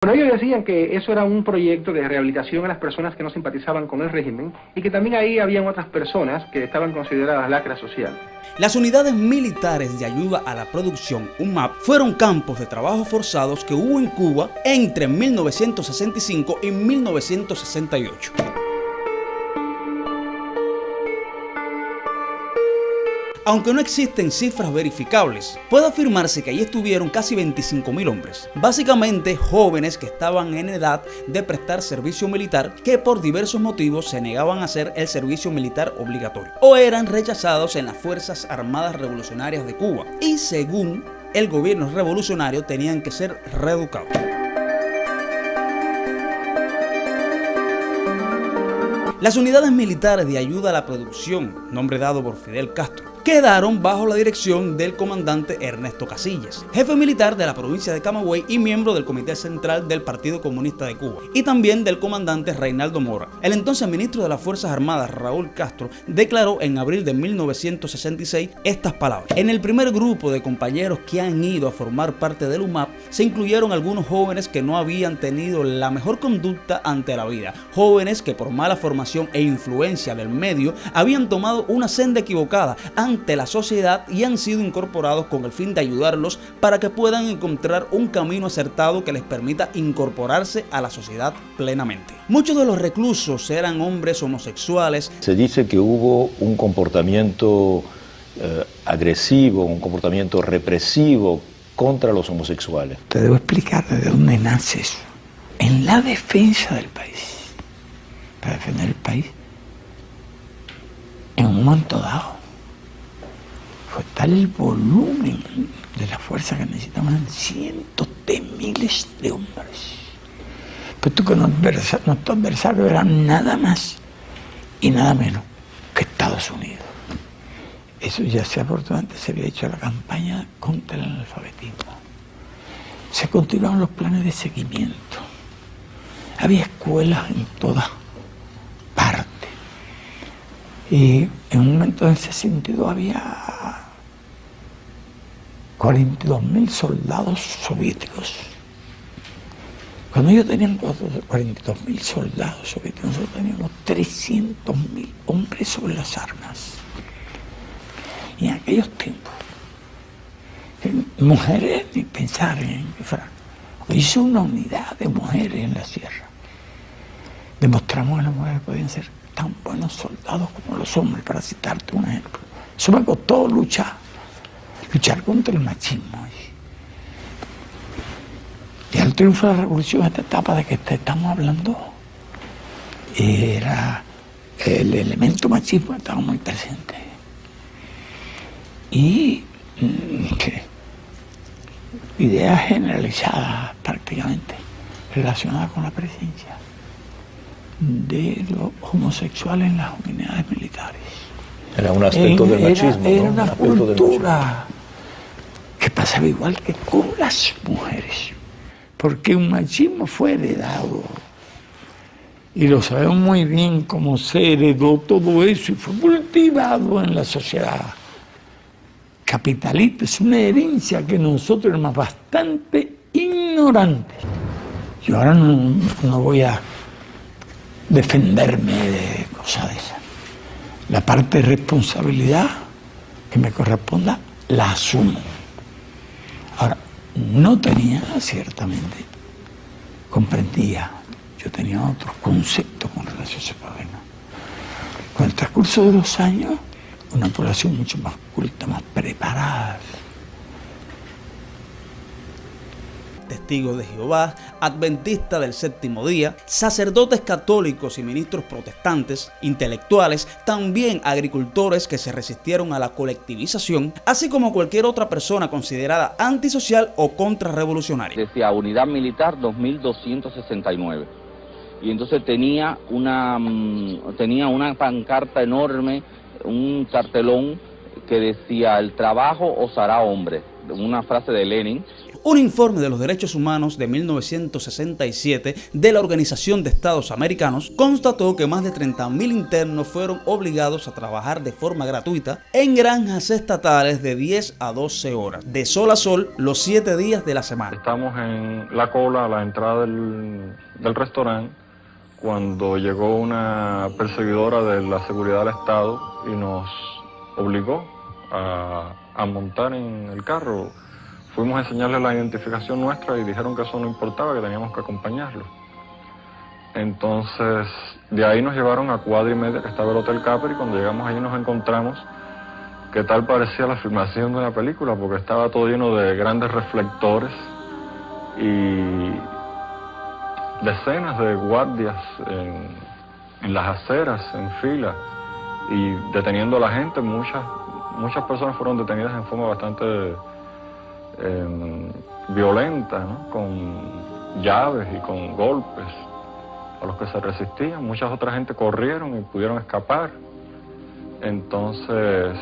Bueno, ellos decían que eso era un proyecto de rehabilitación a las personas que no simpatizaban con el régimen y que también ahí habían otras personas que estaban consideradas lacra social. Las unidades militares de ayuda a la producción, UNMAP, fueron campos de trabajo forzados que hubo en Cuba entre 1965 y 1968. Aunque no existen cifras verificables, puede afirmarse que allí estuvieron casi 25.000 hombres, básicamente jóvenes que estaban en edad de prestar servicio militar, que por diversos motivos se negaban a hacer el servicio militar obligatorio o eran rechazados en las Fuerzas Armadas Revolucionarias de Cuba y, según el gobierno revolucionario, tenían que ser reeducados. Las unidades militares de ayuda a la producción, nombre dado por Fidel Castro, quedaron bajo la dirección del comandante Ernesto Casillas, jefe militar de la provincia de Camagüey y miembro del Comité Central del Partido Comunista de Cuba, y también del comandante Reinaldo Mora. El entonces ministro de las Fuerzas Armadas, Raúl Castro, declaró en abril de 1966 estas palabras: en el primer grupo de compañeros que han ido a formar parte del UNMAP se incluyeron algunos jóvenes que no habían tenido la mejor conducta ante la vida, jóvenes que por mala formación e influencia del medio habían tomado una senda equivocada ante la sociedad y han sido incorporados con el fin de ayudarlos para que puedan encontrar un camino acertado que les permita incorporarse a la sociedad plenamente. Muchos de los reclusos eran hombres homosexuales. Se dice que hubo un comportamiento agresivo, un comportamiento represivo contra los homosexuales. Te debo explicar de dónde nace eso. En la defensa del país, para defender el país, en un momento dado, fue tal el volumen de la fuerza que necesitaban, cientos de miles de hombres. Pero tú que nuestro adversario era nada más y nada menos que Estados Unidos. Eso ya afortunadamente se había hecho la campaña contra el analfabetismo. Se continuaron los planes de seguimiento. Había escuelas en todas partes. Y en un momento en ese sentido había 42.000 soldados soviéticos. Cuando ellos tenían 42.000 soldados soviéticos, nosotros teníamos 300.000 hombres sobre las armas. Y en aquellos tiempos, mujeres, ni pensar en que fuera. Hizo una unidad de mujeres en la sierra. Demostramos que las mujeres podían ser tan buenos soldados como los hombres, para citarte un ejemplo. Eso me costó luchar contra el machismo. Y al triunfo de la revolución, esta etapa de que te estamos hablando, era el elemento machismo que estaba muy presente. Y ideas generalizadas prácticamente relacionadas con la presencia de los homosexuales en las unidades militares. Era un aspecto del machismo. Era una cultura que pasaba igual que con las mujeres, porque un machismo fue heredado. Y lo sabemos muy bien cómo se heredó todo eso y fue cultivado en la sociedad capitalista. Es una herencia que nosotros éramos bastante ignorantes. Yo ahora no voy a defenderme de cosas de esas. La parte de responsabilidad que me corresponda, la asumo. Ahora, no tenía, ciertamente, comprendía, yo tenía otros conceptos con relación a ese problema. Con el transcurso de los años, una población mucho más culta, más preparada. Testigos de Jehová, adventistas del séptimo día, sacerdotes católicos y ministros protestantes, intelectuales, también agricultores que se resistieron a la colectivización, así como cualquier otra persona considerada antisocial o contrarrevolucionaria. Decía Unidad Militar 2269. Y entonces tenía una pancarta enorme, un cartelón que decía: el trabajo os hará hombre. una frase de Lenin. Un informe de los derechos humanos de 1967 de la Organización de Estados Americanos constató que más de 30.000 internos fueron obligados a trabajar de forma gratuita en granjas estatales de 10 a 12 horas, de sol a sol, los 7 días de la semana. Estamos en la cola a la entrada del restaurante cuando llegó una perseguidora de la seguridad del Estado y nos obligó a montar en el carro. Fuimos a enseñarles la identificación nuestra y dijeron que eso no importaba, que teníamos que acompañarlos. Entonces, de ahí nos llevaron a cuadra y media, que estaba el Hotel Capri, y cuando llegamos allí nos encontramos que tal parecía la filmación de una película, porque estaba todo lleno de grandes reflectores y decenas de guardias en las aceras, en fila, y deteniendo a la gente. Muchas personas fueron detenidas en forma bastante violenta, ¿no? Con llaves y con golpes a los que se resistían. Muchas otras gente corrieron y pudieron escapar. Entonces,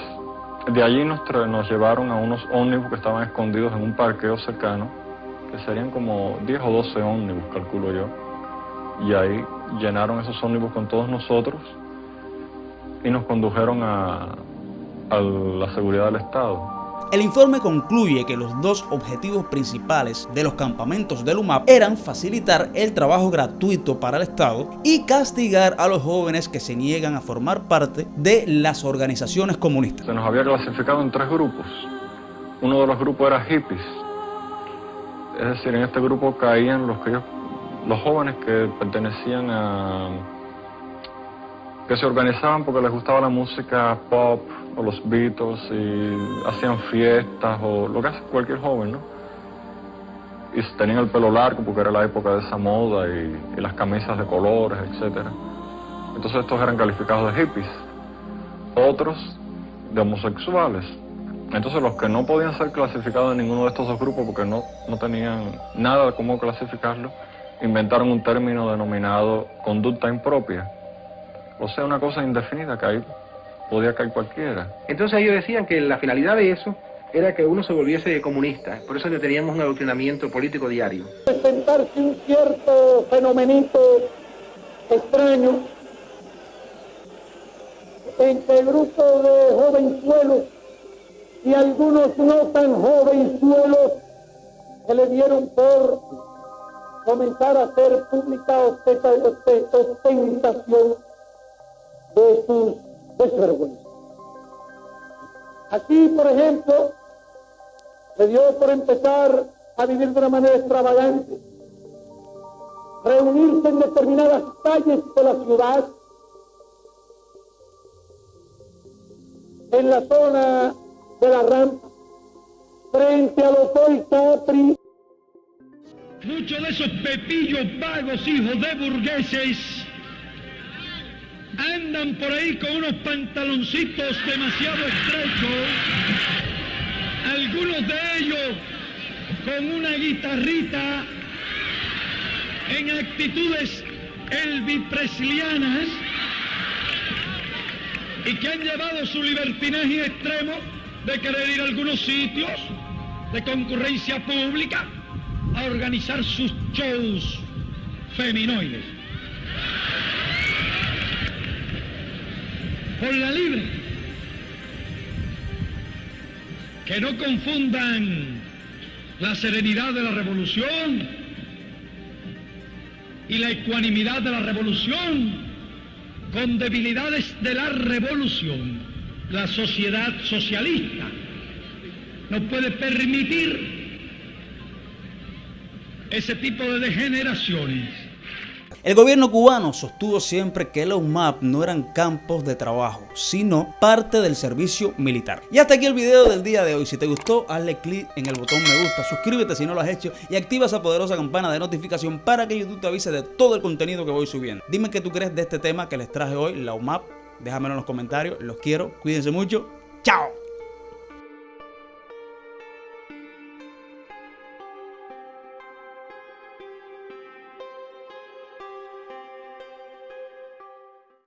de allí nos llevaron a unos ómnibus que estaban escondidos en un parqueo cercano, que serían como 10 o 12 ómnibus, calculo yo. Y ahí llenaron esos ómnibus con todos nosotros y nos condujeron a la seguridad del Estado. El informe concluye que los dos objetivos principales de los campamentos del UMAP eran facilitar el trabajo gratuito para el Estado y castigar a los jóvenes que se niegan a formar parte de las organizaciones comunistas. Se nos había clasificado en 3 grupos. Uno de los grupos era hippies. Es decir, en este grupo caían los jóvenes que pertenecían que se organizaban porque les gustaba la música pop o los Beatles y hacían fiestas o lo que hace cualquier joven, ¿no? Y tenían el pelo largo porque era la época de esa moda y las camisas de colores, etc. Entonces estos eran calificados de hippies. Otros de homosexuales. Entonces los que no podían ser clasificados en ninguno de estos dos grupos porque no tenían nada de cómo clasificarlo, inventaron un término denominado conducta impropia. O sea, una cosa indefinida que ahí podía caer cualquiera. Entonces ellos decían que la finalidad de eso era que uno se volviese comunista, por eso que teníamos un adoctrinamiento político diario. Presentarse un cierto fenomenito extraño entre el grupo de jovenzuelos y algunos no tan jovenzuelos que le dieron por comenzar a hacer pública ostentación de sus desvergüenzas. Aquí, por ejemplo, le dio por empezar a vivir de una manera extravagante, reunirse en determinadas calles de la ciudad, en la zona de la Rampa, frente al Hotel Capri. Muchos de esos pepillos vagos, hijos de burgueses, andan por ahí con unos pantaloncitos demasiado estrechos, algunos de ellos con una guitarrita en actitudes elvis-preslianas y que han llevado su libertinaje extremo de querer ir a algunos sitios de concurrencia pública a organizar sus shows feminoides. Por la libre, que no confundan la serenidad de la revolución y la ecuanimidad de la revolución con debilidades de la revolución. La sociedad socialista no puede permitir ese tipo de degeneraciones. El gobierno cubano sostuvo siempre que los UMAP no eran campos de trabajo, sino parte del servicio militar. Y hasta aquí el video del día de hoy. Si te gustó, hazle clic en el botón me gusta, suscríbete si no lo has hecho y activa esa poderosa campana de notificación para que YouTube te avise de todo el contenido que voy subiendo. Dime qué tú crees de este tema que les traje hoy, la UMAP. Déjamelo en los comentarios. Los quiero. Cuídense mucho. ¡Chao!